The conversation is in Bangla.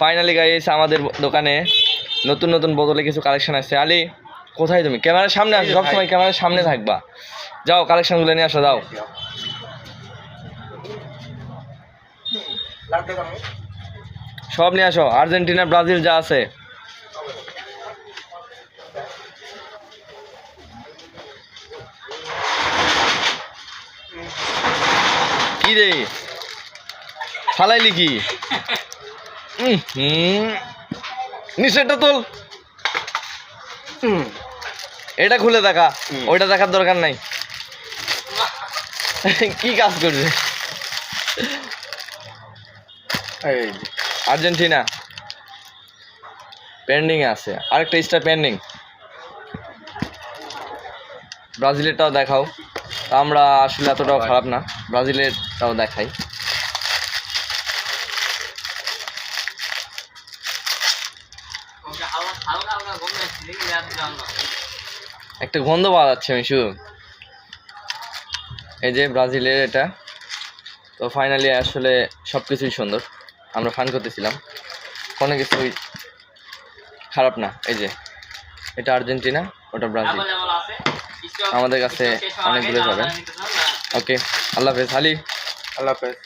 ফাইনালি গাইস আমাদের দোকানে নতুন নতুন বোতলে কিছু কালেকশন আসছে। আলী কোথায় তুমি? ক্যামেরার সামনে আসো, সবসময় ক্যামেরার সামনে থাকবা। যাও কালেকশনগুলো নিয়ে আসো, যাও সব নিয়ে আসো, আর্জেন্টিনা ব্রাজিল যা আছে। কি রে ফালাইলি কি? নিচেটা তোল, এটা খুলে দেখা, ওইটা দেখার দরকার নাই। কি কাজ করছে? আর্জেন্টিনা পেন্ডিং আছে, আরেকটা স্টার পেন্ডিং। ব্রাজিলেরটাও দেখাও। আমরা আসলে এতটাও খারাপ না, ব্রাজিলেরটাও দেখাই। একটা গন্ধ পাওয়া যাচ্ছে আমি শুধু। এই যে ব্রাজিলের এটা। তো ফাইনালি আসলে সব কিছুই সুন্দর, আমরা ফান করতেছিলাম, কোনো কিছুই খারাপ না। এই যে এটা আর্জেন্টিনা, ওটা ব্রাজিল। আমাদের কাছে অনেকগুলো যাবে। ওকে, আল্লাহ হাফেজ। আলী, আল্লাহ হাফেজ।